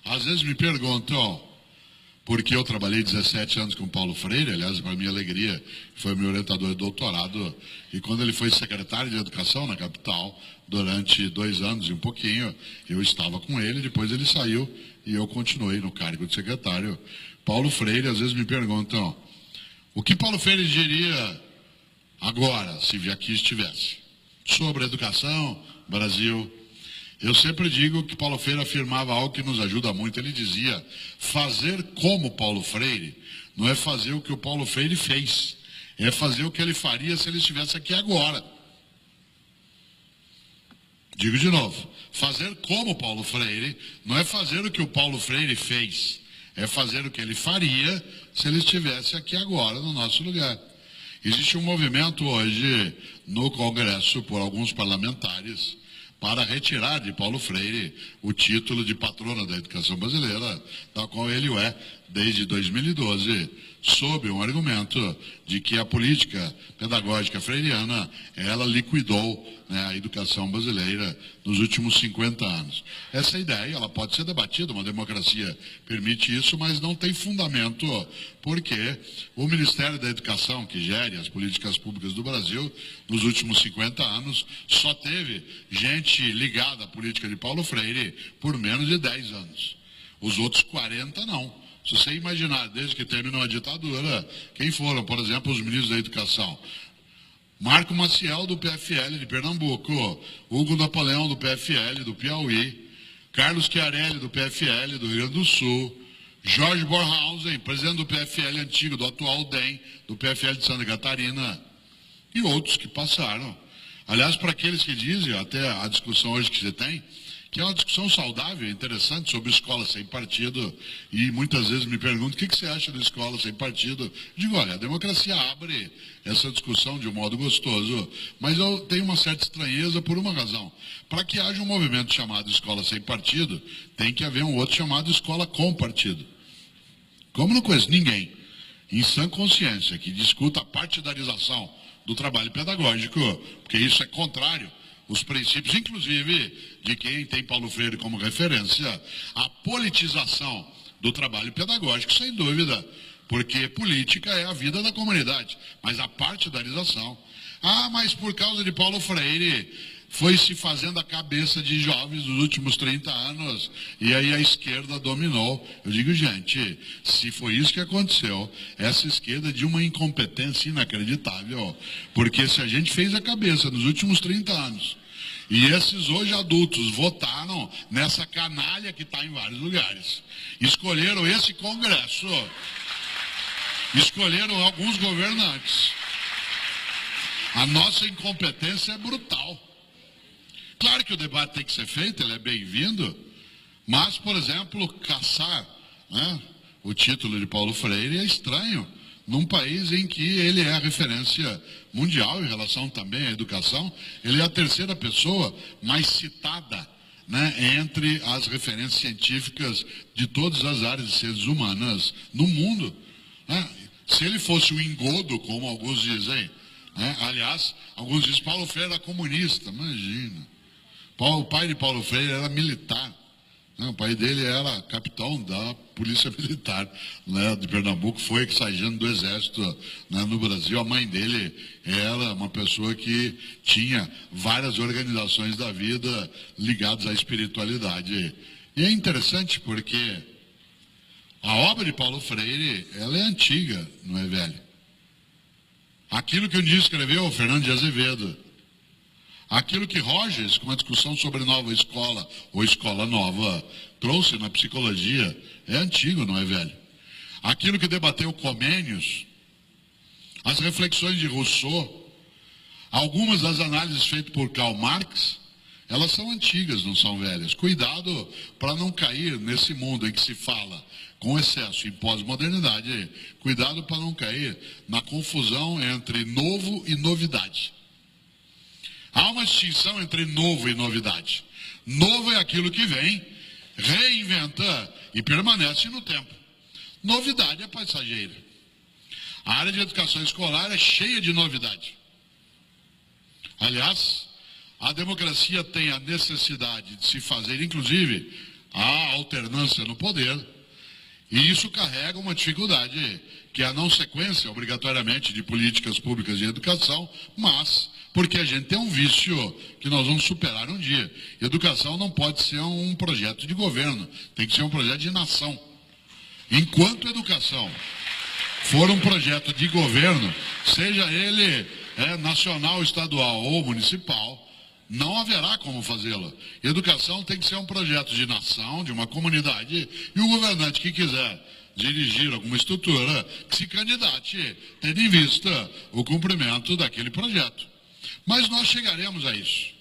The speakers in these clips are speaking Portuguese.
Às vezes me perguntam, porque eu trabalhei 17 anos com Paulo Freire, aliás, para minha alegria, foi meu orientador de doutorado, e quando ele foi secretário de Educação na capital, durante 2 anos e um pouquinho, eu estava com ele, depois ele saiu e eu continuei no cargo de secretário. Paulo Freire, às vezes me perguntam, o que Paulo Freire diria agora, se aqui estivesse, sobre a educação, Brasil? Eu sempre digo que Paulo Freire afirmava algo que nos ajuda muito. Ele dizia, fazer como Paulo Freire não é fazer o que o Paulo Freire fez, é fazer o que ele faria se ele estivesse aqui agora. Digo de novo, fazer como Paulo Freire não é fazer o que o Paulo Freire fez, é fazer o que ele faria se ele estivesse aqui agora, no nosso lugar. Existe um movimento hoje no Congresso, por alguns parlamentares, para retirar de Paulo Freire o título de patrono da educação brasileira, da qual ele o é desde 2012, sob um argumento de que a política pedagógica freiriana, ela liquidou, né, a educação brasileira nos últimos 50 anos. Essa ideia, ela pode ser debatida, uma democracia permite isso, mas não tem fundamento, porque o Ministério da Educação, que gere as políticas públicas do Brasil, nos últimos 50 anos, só teve gente ligada à política de Paulo Freire por menos de 10 anos. Os outros 40 não. Se você imaginar, desde que terminou a ditadura, quem foram, por exemplo, os ministros da Educação? Marco Maciel, do PFL de Pernambuco, Hugo Napoleão, do PFL do Piauí, Carlos Chiarelli, do PFL do Rio Grande do Sul, Jorge Bornhausen, presidente do PFL antigo, do atual DEM, do PFL de Santa Catarina, e outros que passaram. Aliás, para aqueles que dizem, até a discussão hoje que você tem, que é uma discussão saudável, interessante, sobre escola sem partido, e muitas vezes me perguntam, o que você acha da escola sem partido? Digo, olha, a democracia abre essa discussão de um modo gostoso, mas eu tenho uma certa estranheza por uma razão. Para que haja um movimento chamado escola sem partido, tem que haver um outro chamado escola com partido. Como não conheço ninguém, em sã consciência, que discuta a partidarização do trabalho pedagógico, porque isso é contrário os princípios, inclusive, de quem tem Paulo Freire como referência, a politização do trabalho pedagógico, sem dúvida, porque política é a vida da comunidade, mas a partidarização. Mas por causa de Paulo Freire, foi se fazendo a cabeça de jovens nos últimos 30 anos, e aí a esquerda dominou. Eu digo, gente, se foi isso que aconteceu, essa esquerda é de uma incompetência inacreditável, porque se a gente fez a cabeça nos últimos 30 anos, e esses hoje adultos votaram nessa canalha que está em vários lugares, escolheram esse Congresso, escolheram alguns governantes, a nossa incompetência é brutal. Claro que o debate tem que ser feito, ele é bem-vindo, mas, por exemplo, caçar, né, o título de Paulo Freire é estranho num país em que ele é a referência mundial em relação também à educação. Ele é a terceira pessoa mais citada, né, entre as referências científicas de todas as áreas de seres humanas no mundo, né? Se ele fosse o engodo, como alguns dizem, né, aliás, alguns dizem que Paulo Freire era comunista, imagina. O pai de Paulo Freire era militar. O pai dele era capitão da Polícia Militar, né, de Pernambuco, foi sargento do Exército, né, no Brasil. A mãe dele era uma pessoa que tinha várias organizações da vida ligadas à espiritualidade. E é interessante porque a obra de Paulo Freire, ela é antiga, não é velha. Aquilo que um dia escreveu o Fernando de Azevedo, aquilo que Rogers, com a discussão sobre nova escola ou escola nova, trouxe na psicologia, é antigo, não é velho. Aquilo que debateu Comênios, as reflexões de Rousseau, algumas das análises feitas por Karl Marx, elas são antigas, não são velhas. Cuidado para não cair nesse mundo em que se fala com excesso em pós-modernidade, cuidado para não cair na confusão entre novo e novidade. Há uma distinção entre novo e novidade. Novo é aquilo que vem, reinventa e permanece no tempo. Novidade é passageira. A área de educação escolar é cheia de novidade. Aliás, a democracia tem a necessidade de se fazer, inclusive, há alternância no poder, e isso carrega uma dificuldade, que é a não sequência, obrigatoriamente, de políticas públicas de educação, mas porque a gente tem um vício que nós vamos superar um dia. Educação não pode ser um projeto de governo, tem que ser um projeto de nação. Enquanto educação for um projeto de governo, seja ele nacional, estadual ou municipal, não haverá como fazê-la. Educação tem que ser um projeto de nação, de uma comunidade, e o governante que quiser dirigir alguma estrutura, que se candidate, tendo em vista o cumprimento daquele projeto. Mas nós chegaremos a isso.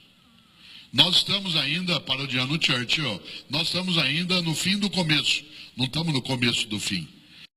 Nós estamos ainda, parodiando Churchill, nós estamos ainda no fim do começo, não estamos no começo do fim.